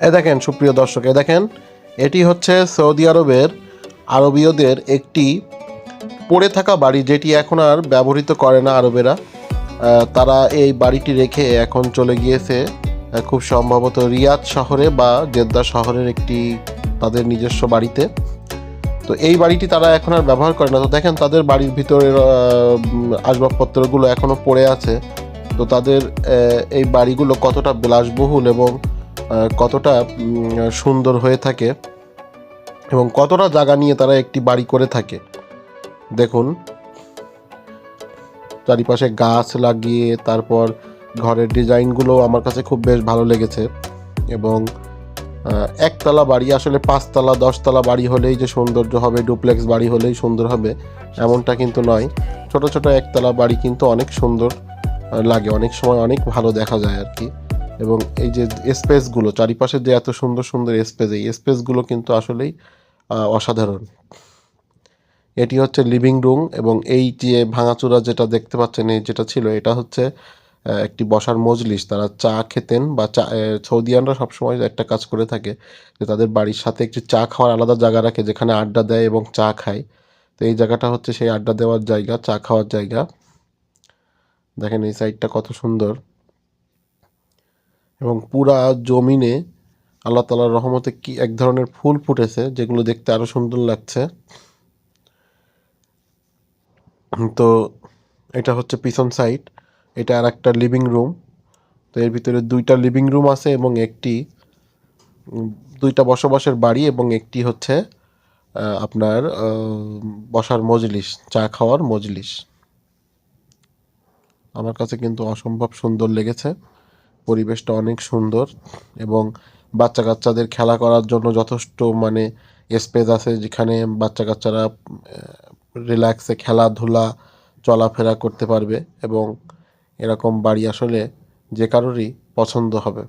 এ দেখেন সুপ্রিয় দর্শক, এ দেখেন এটি হচ্ছে সৌদি আরবের আরবীয়দের একটি পড়ে থাকা বাড়ি, যেটি এখন আর ব্যবহৃত করে না আরবেরা। তারা এই বাড়িটি রেখে এখন চলে গিয়েছে খুব সম্ভবত রিয়াদ শহরে বা জেদ্দা শহরের একটি তাদের নিজস্ব বাড়িতে। তো এই বাড়িটি তারা এখন আর ব্যবহার করে না। তো দেখেন তাদের বাড়ির ভিতরের আসবাবপত্রগুলো এখনও পড়ে আছে। তো তাদের এই বাড়িগুলো কতটা বিলাসবহুল এবং কতটা সুন্দর হয়ে থাকে এবং কতটা জায়গা নিয়ে তারা একটি বাড়ি করে থাকে দেখুন। চারিপাশে গাছ লাগিয়ে তারপর ঘরের ডিজাইনগুলো আমার কাছে খুব বেশ ভালো লেগেছে। এবং একতলা বাড়ি আসলে 5তলা 10তলা বাড়ি হলেই যে সৌন্দর্য হবে, ডুপ্লেক্স বাড়ি হলেই সুন্দর হবে এমনটা কিন্তু নয়। ছোট ছোট একতলা বাড়ি কিন্তু অনেক সুন্দর লাগে, অনেক সময় অনেক ভালো দেখা যায় আর কি। এবং এই যে স্পেসগুলো চারিপাশে যে এত সুন্দর সুন্দর স্পেস, এই স্পেসগুলো কিন্তু আসলেই অসাধারণ। এটি হচ্ছে লিভিং রুম এবং এই যে ভাঙাচোরা যেটা দেখতে পাচ্ছেন, এই যেটা ছিল এটা হচ্ছে একটি বসার মজলিস। তারা চা খেতেন বা চা, সৌদিয়ানরা সবসময় একটা কাজ করে থাকে যে তাদের বাড়ির সাথে একটি চা খাওয়ার আলাদা জায়গা রাখে যেখানে আড্ডা দেয় এবং চা খায়। তো এই জায়গাটা হচ্ছে সেই আড্ডা দেওয়ার জায়গা, চা খাওয়ার জায়গা। দেখেন এই সাইডটা কত সুন্দর এবং পুরা জমিনে আল্লাহ তাআলার রহমতে কি এক ধরনের ফুল ফুটেছে যেগুলো দেখতে আরো সুন্দর লাগছে। তো এটা হচ্ছে পিছন সাইড, এটা আর একটা লিভিং রুম। তো এর ভিতরে 2টা লিভিং রুম আছে এবং একটি 2টা বসবাসের বাড়ি এবং একটি হচ্ছে আপনার বসার মজলিস, চা খাওয়ার মজলিস। আমার কাছে কিন্তু অসম্ভব সুন্দর লেগেছে, পরিবেশটা অনেক সুন্দর এবং বাচ্চা কাচ্চাদের খেলা করার জন্য যথেষ্ট মানে স্পেস আছে যেখানে বাচ্চা কাচ্চারা রিল্যাক্সে খেলাধুলা চলাফেরা করতে পারবে এবং এরকম বাড়ি আসলে যে কারোরই পছন্দ হবে।